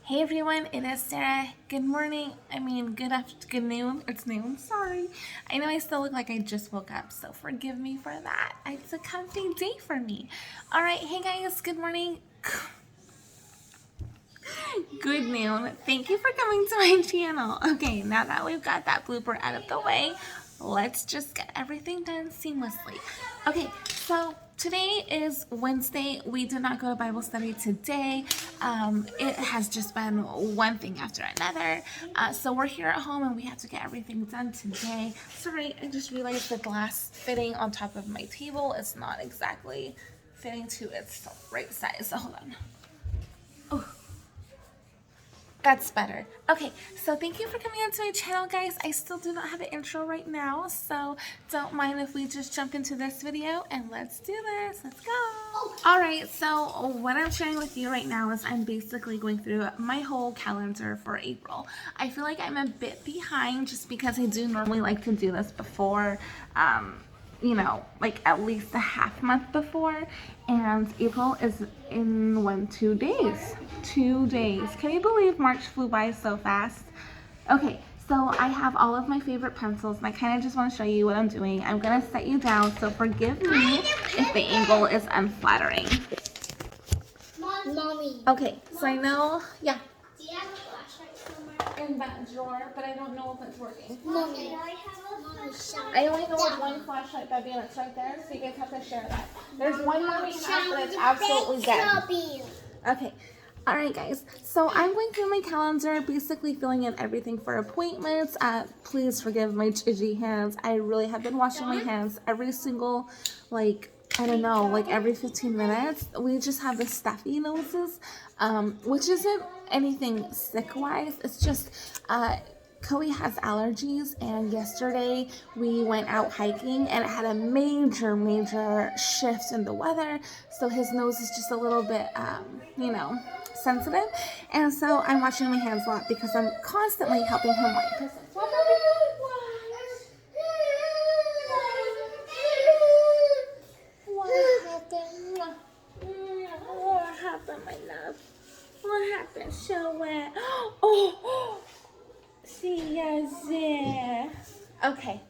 Hey everyone, it is Sarah. Good morning. Good noon. It's noon. Sorry. I know I still look like I just woke up, so forgive me for that. It's a comfy day for me. All right, hey guys. Good morning. Good noon. Thank you for coming to my channel. Okay, now that we've got that blooper out of the way, let's just get everything done seamlessly. Okay, so today is Wednesday. We did not go to Bible study today. It has just been one thing after another. So we're here at home and we have to get everything done today. Sorry, I just realized the glass fitting on top of my table is not exactly fitting to its right size. So hold on. Oh. That's better. Okay, so thank you for coming onto my channel, guys. I still do not have an intro right now, so don't mind if we just jump into this video and let's do this. Let's go. All right, so what I'm sharing with you right now is I'm basically going through my whole calendar for April. I feel like I'm a bit behind just because I do normally like to do this before like at least a half month before, and April is in 2 days. 2 days. Can you believe March flew by so fast? Okay, so I have all of my favorite pencils and I kind of just want to show you what I'm doing. I'm going to set you down, so forgive me if the angle is unflattering. Mommy. Okay, so I know, yeah. Do you have a flashlight somewhere? In that drawer, but I don't know if it's working. Mommy. I have a flashlight. I only know with one flashlight, Bebby, and it's right there, so you guys have to share that. There's one mommy has, but it's absolutely dead. Okay. Alright guys, so I'm going through my calendar, basically filling in everything for appointments. Please forgive my judgy hands. I really have been washing my hands every single, every 15 minutes. We just have the stuffy noses, which isn't anything sick-wise. It's just, Coey has allergies, and yesterday we went out hiking and it had a major shift in the weather, so his nose is just a little bit, sensitive, and so I'm washing my hands a lot because I'm constantly helping him wipe. What happened, my love? What happened? Show it. Oh. See ya there. Okay.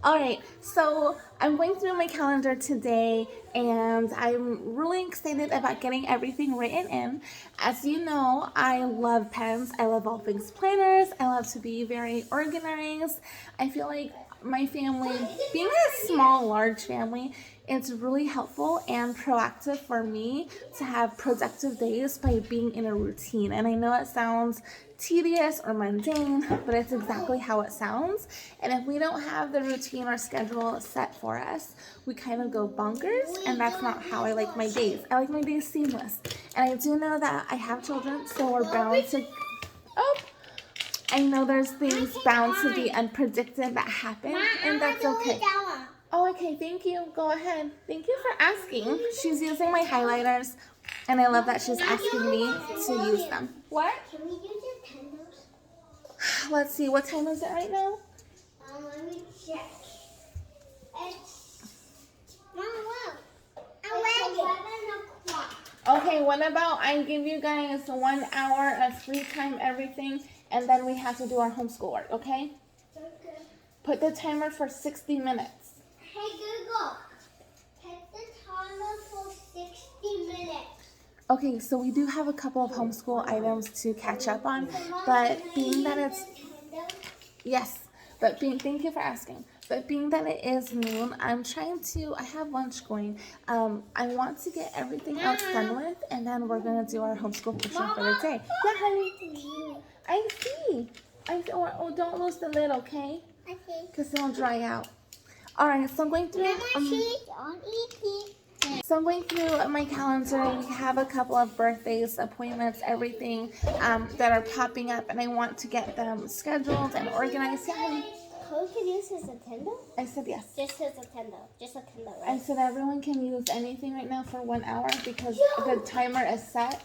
Alright, so I'm going through my calendar today and I'm really excited about getting everything written in. As you know, I love pens. I love all things planners. I love to be very organized. I feel like my family, being a small, large family, it's really helpful and proactive for me to have productive days by being in a routine. And I know it sounds tedious or mundane, but it's exactly how it sounds. And if we don't have the routine or schedule set for us, we kind of go bonkers, and that's not how I like my days. I like my days seamless. And I do know that I have children, so we're bound to... Oh! I know there's things bound to be unpredicted that happen, and that's okay. Oh, okay, thank you. Go ahead. Thank you for asking. She's using my highlighters, and I love that she's asking me to use them. What? Can we use your candles? Let's see, what time is it right now? Let me check. It's... Mom, look. It's 11 o'clock. Okay, what about I give you guys 1 hour of free time, everything, and then we have to do our homeschool work, okay? Okay. Put the timer for 60 minutes. Hey, Google. Set the timer for 60 minutes. Okay, so we do have a couple of homeschool items to catch up on, but being that it's... Yes, but thank you for asking. But being that it is noon, I have lunch going. I want to get everything else done with, and then we're going to do our homeschool portion for the day. Yeah, honey. I see. Don't lose the lid, okay? Okay. Because it won't dry out. All right, so I'm going through... So I'm going through my calendar. We have a couple of birthdays, appointments, everything that are popping up, and I want to get them scheduled and organized. Yeah, honey. Chloe can use his Nintendo? I said yes. Just his Nintendo. Just Nintendo, right? I said everyone can use anything right now for 1 hour because the timer is set,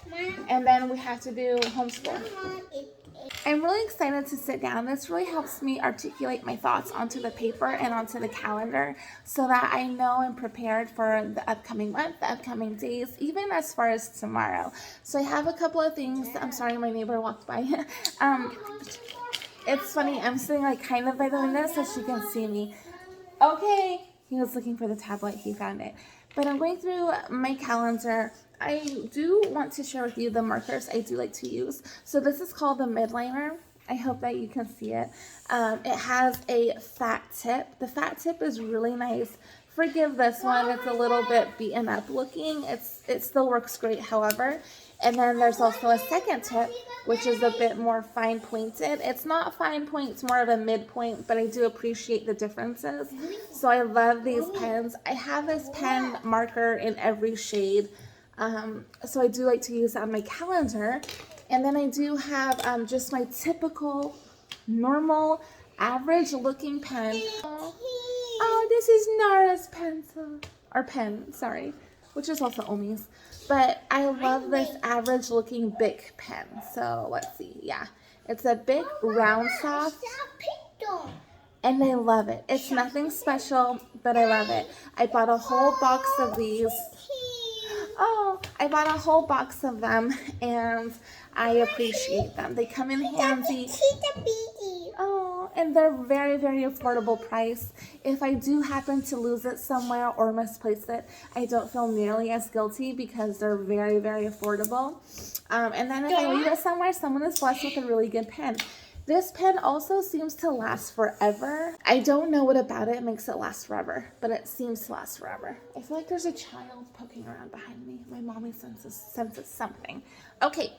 and then we have to do homeschool. Mama, I'm really excited to sit down. This really helps me articulate my thoughts onto the paper and onto the calendar so that I know I'm prepared for the upcoming month, the upcoming days, even as far as tomorrow. So I have a couple of things. I'm sorry, my neighbor walked by. It's funny, I'm sitting like kind of by the window so she can see me. Okay, he was looking for the tablet, he found it. But I'm going through my calendar. I do want to share with you the markers I do like to use. So this is called the midliner. I hope that you can see it. It has a fat tip. The fat tip is really nice. Forgive this one, it's a little bit beaten up looking. It still works great, however. And then there's also a second tip, which is a bit more fine pointed. It's not fine point, it's more of a midpoint, but I do appreciate the differences. So I love these pens. I have this pen marker in every shade. So I do like to use that on my calendar. And then I do have just my typical, normal, average looking pen. Oh, this is Nara's pencil, or pen, sorry, which is also Omi's. But I love this average looking Bic pen. So let's see, yeah. It's a Bic round soft. And I love it. It's nothing special, but I love it. I bought a whole box of these. Oh, I bought a whole box of them and I appreciate them. They come in handy. Oh, and they're very, very affordable price. If I do happen to lose it somewhere or misplace it, I don't feel nearly as guilty because they're very, very affordable. And then if I leave it somewhere, someone is blessed with a really good pen. This pen also seems to last forever. I don't know what about it makes it last forever, but it seems to last forever. I feel like there's a child poking around behind me. My mommy senses something. Okay.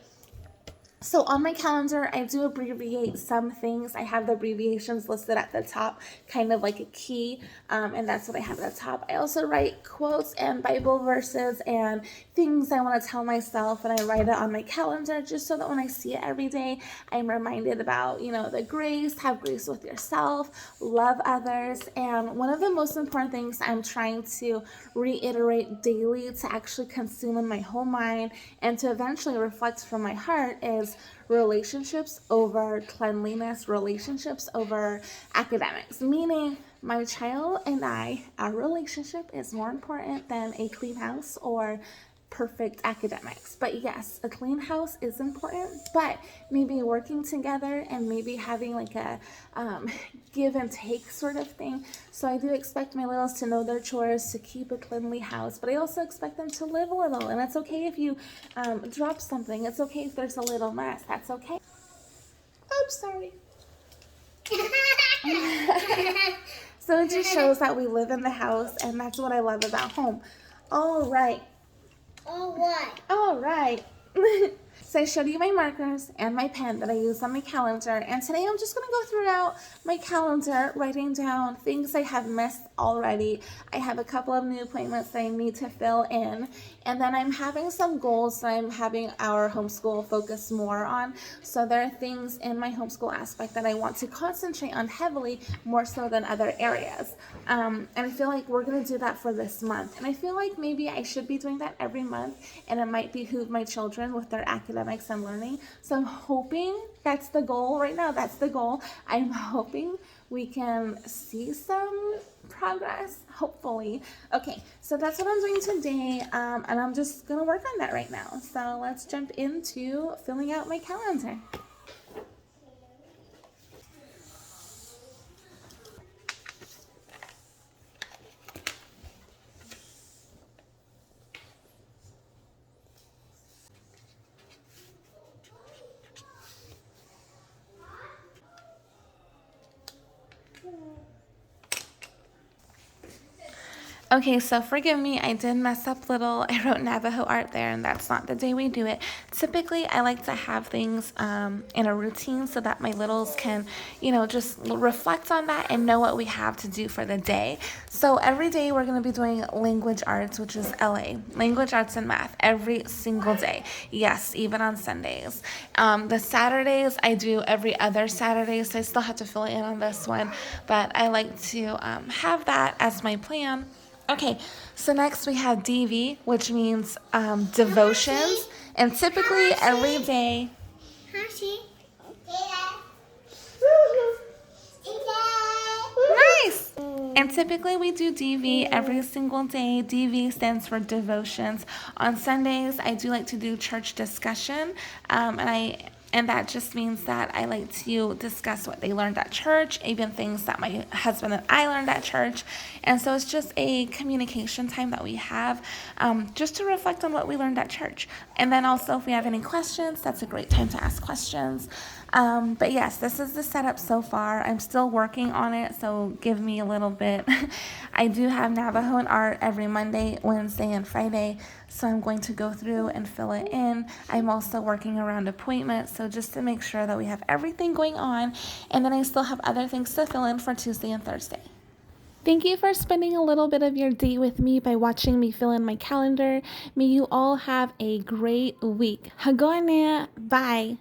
So on my calendar, I do abbreviate some things. I have the abbreviations listed at the top, kind of like a key, and that's what I have at the top. I also write quotes and Bible verses and things I want to tell myself, and I write it on my calendar just so that when I see it every day, I'm reminded about, the grace, have grace with yourself, love others, and one of the most important things I'm trying to reiterate daily to actually consume in my whole mind and to eventually reflect from my heart is relationships over cleanliness, relationships over academics, meaning my child and I, our relationship is more important than a clean house or perfect academics. But yes, a clean house is important, but maybe working together and maybe having like a give and take sort of thing. So I do expect my littles to know their chores, to keep a cleanly house, but I also expect them to live a little. And it's okay if you drop something. It's okay if there's a little mess. That's okay. Oops, sorry. So it just shows that we live in the house, and that's what I love about home. All right. All right. So I showed you my markers and my pen that I use on my calendar, and today I'm just going to go throughout my calendar writing down things I have missed already. I have a couple of new appointments that I need to fill in, and then I'm having some goals that I'm having our homeschool focus more on. So there are things in my homeschool aspect that I want to concentrate on heavily, more so than other areas. And I feel like we're going to do that for this month, and I feel like maybe I should be doing that every month, and it might behoove my children with their academics and learning. So I'm hoping that's the goal right now. That's the goal. I'm hoping we can see some progress, hopefully. Okay, so that's what I'm doing today, and I'm just gonna work on that right now. So let's jump into filling out my calendar. Okay, so forgive me, I did mess up little. I wrote Navajo art there, and that's not the day we do it. Typically, I like to have things in a routine so that my littles can, just reflect on that and know what we have to do for the day. So every day we're going to be doing language arts, which is LA, language arts and math, every single day. Yes, even on Sundays. The Saturdays, I do every other Saturday, so I still have to fill in on this one, but I like to have that as my plan. Okay, so next we have DV, which means devotions, and typically every day. And typically we do DV every single day. DV stands for devotions. On Sundays, I do like to do church discussion, and that just means that I like to discuss what they learned at church, even things that my husband and I learned at church. And so it's just a communication time that we have, just to reflect on what we learned at church. And then also, if we have any questions, that's a great time to ask questions. But yes, this is the setup so far. I'm still working on it, so give me a little bit. I do have Navajo and art every Monday, Wednesday, and Friday, so I'm going to go through and fill it in. I'm also working around appointments, so just to make sure that we have everything going on, and then I still have other things to fill in for Tuesday and Thursday. Thank you for spending a little bit of your day with me by watching me fill in my calendar. May you all have a great week. Hagoanea. Bye.